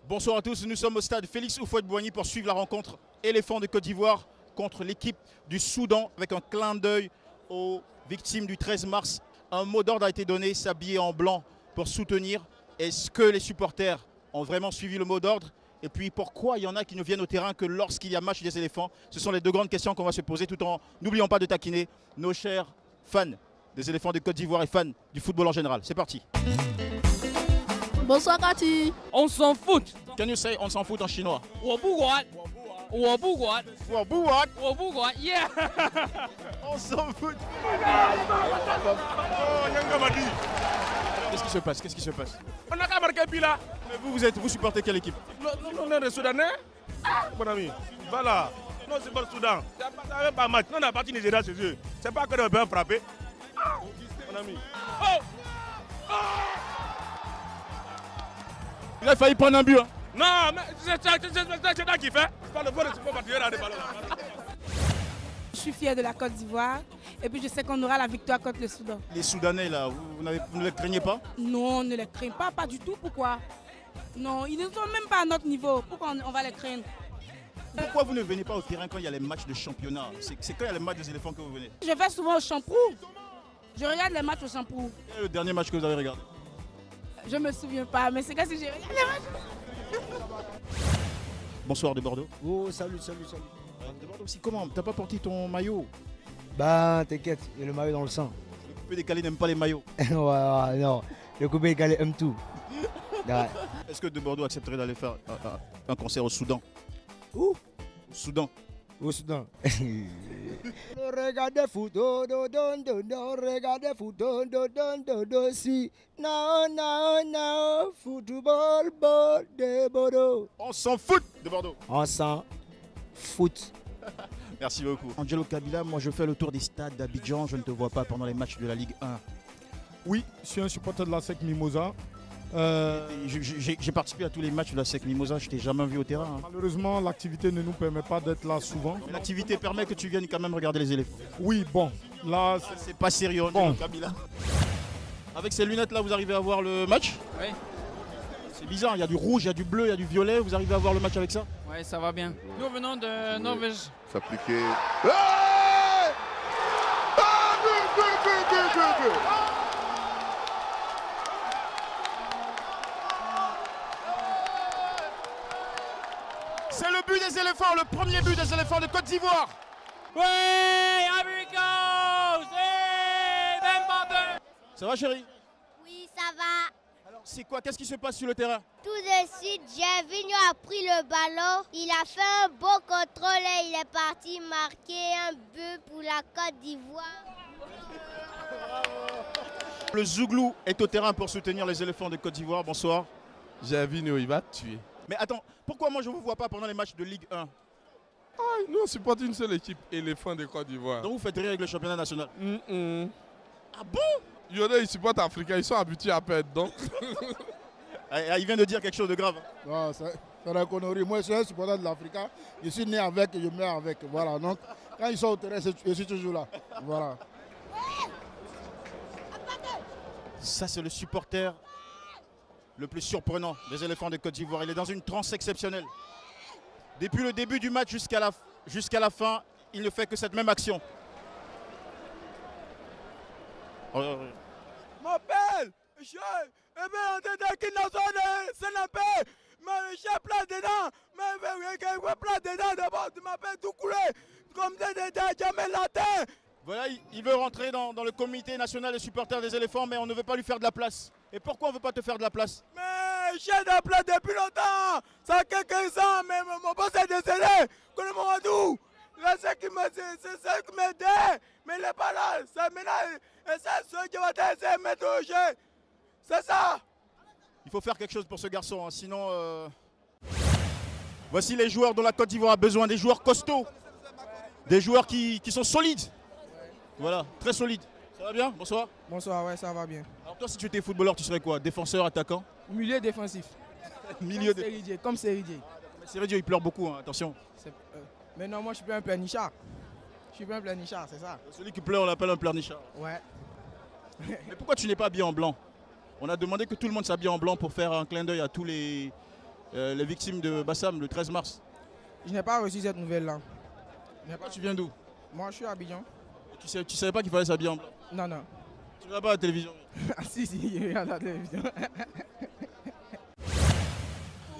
Bonsoir à tous, nous sommes au stade Félix Houphouët-Boigny pour suivre la rencontre éléphant de Côte d'Ivoire contre l'équipe du Soudan avec un clin d'œil aux victimes du 13 mars. Un mot d'ordre a été donné, s'habiller en blanc pour soutenir. Est-ce que les supporters ont vraiment suivi le mot d'ordre? Et puis pourquoi il y en a qui ne viennent au terrain que lorsqu'il y a match des éléphants? Ce sont les deux grandes questions qu'on va se poser tout en n'oublions pas de taquiner nos chers fans des éléphants de Côte d'Ivoire et fans du football en général. C'est parti. Bonsoir Cathy. On s'en fout. Can you say on s'en fout en chinois? 我不管，我不管， Wabouat. 我不管，yeah On s'en fout. Qu'est-ce qui se passe? Qu'est-ce qui se passe? On n'a qu'à marquer puis là. Mais vous supportez quelle équipe? On est des Soudanais. Ah, mon ami. Voilà. Non, c'est pas le Soudan. Ça n'avait pas match. Non, on a parti Nigeria chez eux. C'est pas que nous peut frapper. Ah, mon ami. Oh! Oh! Il a failli prendre un but. Hein. Non, mais c'est ça qui fait. C'est pas le bon support particulier à des ballons. Je suis fière de la Côte d'Ivoire et puis je sais qu'on aura la victoire contre le Soudan. Les Soudanais, là, vous ne les craignez pas? Non, on ne les craint pas, pas du tout. Pourquoi? Non, ils ne sont même pas à notre niveau. Pourquoi on va les craindre? Pourquoi vous ne venez pas au terrain quand il y a les matchs de championnat? C'est quand il y a les matchs des éléphants que vous venez? Je vais souvent au Champrou. Je regarde les matchs au Champrou. Quel est le dernier match que vous avez regardé? Je me souviens pas, mais c'est quand si j'ai regardé les matchs. Bonsoir de Bordeaux. Oh, salut. De Bordeaux aussi, comment? T'as pas porté ton maillot? Bah, t'inquiète, il y a le maillot dans le sang. Le coupé décalé n'aime pas les maillots. Ouais, non, le coupé décalé aime tout. Ouais. Est-ce que de Bordeaux accepterait d'aller faire un concert au Soudan? Où? Au Soudan. Au Soudan. Regardez foot, regardez foot, si. Non, football, de Bordeaux. On s'en fout de Bordeaux. On s'en fout. Merci beaucoup. Angelo Kabila, moi je fais le tour des stades d'Abidjan, je ne te vois pas pendant les matchs de la Ligue 1. Oui, je suis un supporter de la SEC Mimosa. J'ai participé à tous les matchs de la SEC Mimosa, je t'ai jamais vu au terrain. Hein. Malheureusement, l'activité ne nous permet pas d'être là souvent. Mais l'activité permet que tu viennes quand même regarder les éléphants. Oui, bon, là, C'est pas sérieux, Bon. Angelo Kabila. Avec ces lunettes là, vous arrivez à voir le match? Oui, C'est bizarre, il y a du rouge, il y a du bleu, il y a du violet, vous arrivez à voir le match avec ça? ouais, ça va bien. Nous venons de Norvège. S'appliquer. Ah, but. C'est le but des éléphants, le premier but des éléphants de Côte d'Ivoire. Ouais, America! Ça va chérie? Oui, ça va. Alors c'est quoi? Qu'est-ce qui se passe sur le terrain? Tout de suite, Gervinho a pris le ballon. Il a fait un beau contrôle et il est parti marquer un but pour la Côte d'Ivoire. Le Zouglou est au terrain pour soutenir les éléphants de Côte d'Ivoire. Bonsoir. Gervinho, il va te tuer. Mais attends, pourquoi moi je ne vous vois pas pendant les matchs de Ligue 1? Ah, nous, on supporte une seule équipe, éléphant de Côte d'Ivoire. Donc vous faites rien avec le championnat national? Ah bon? Il y en a, ils supportent africains, ils sont habitués à perdre. Donc, Il vient de dire quelque chose de grave. Non, c'est la connerie. Moi, je suis un supporter de l'Africain. Je suis né avec et je meurs avec. Voilà. Donc, quand ils sont au terrain, je suis toujours là. Voilà. Ça, c'est le supporter le plus surprenant des éléphants de Côte d'Ivoire. Il est dans une transe exceptionnelle. Depuis le début du match jusqu'à la fin, il ne fait que cette même action. M'appelle! Je vais entendre qu'il n'a pas mais j'ai plat dedans, mais plat dedans d'abord, tu m'appelles tout coulé, comme des jamais latin. Voilà, il veut rentrer dans le comité national des supporters des éléphants, mais on ne veut pas lui faire de la place. Et pourquoi on ne veut pas te faire de la place? Mais j'ai de la place depuis longtemps, ça a quelques ans, mais mon boss est décédé, connais mon Wadou. Là, c'est ça qui m'aide, mais il n'est pas là, c'est maintenant, et c'est ce qui va essayer de mettre au jeu. C'est ça. Il faut faire quelque chose pour ce garçon, hein, sinon... Voici les joueurs dont la Côte d'Ivoire a besoin, des joueurs costauds, des joueurs qui sont solides. Voilà, très solides. Ça va bien? Bonsoir. Bonsoir, ouais, ça va bien. Alors toi, si tu étais footballeur, tu serais quoi? Défenseur, attaquant? Milieu défensif. Milieu Comme Seridier. Seridier, il pleure beaucoup, hein, attention. Mais non, moi je suis pas un planichard. Je suis pas un planichard, c'est ça. Celui qui pleure, on l'appelle un pleurnichard. Ouais. Mais pourquoi tu n'es pas habillé en blanc? On a demandé que tout le monde s'habille en blanc pour faire un clin d'œil à tous les les victimes de Bassam le 13 mars. Je n'ai pas reçu cette nouvelle-là. Tu viens d'où? Moi, je suis à Abidjan. Tu savais pas qu'il fallait s'habiller en blanc? Non, non. Tu regardes pas la télévision? Ah si, je regarde la télévision.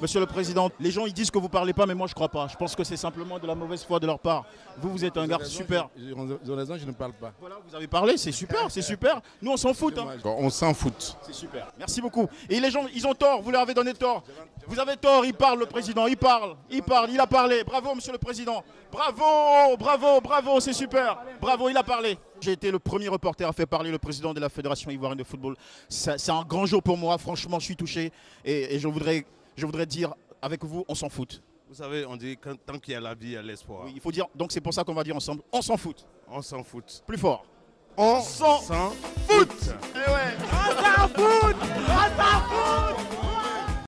Monsieur le Président, les gens ils disent que vous parlez pas, mais moi je crois pas. Je pense que c'est simplement de la mauvaise foi de leur part. Vous êtes un gars super. Ils ont raison, je ne parle pas. Voilà, vous avez parlé, c'est super, c'est super. Nous on s'en fout. Hein. On s'en fout. C'est super. Merci beaucoup. Et les gens, ils ont tort, vous leur avez donné tort. Vous avez tort, il parle le Président, il parle, il a parlé. Bravo Monsieur le Président. Bravo, bravo, bravo, c'est super. Bravo, il a parlé. J'ai été le premier reporter à faire parler le président de la Fédération ivoirienne de football. C'est un grand jour pour moi, franchement je suis touché. Et je voudrais dire, avec vous, on s'en fout. Vous savez, on dit que tant qu'il y a la vie, il y a l'espoir. Oui, il faut dire, donc c'est pour ça qu'on va dire ensemble, on s'en fout. On s'en fout. Plus fort. On s'en fout. Eh ouais. On s'en fout.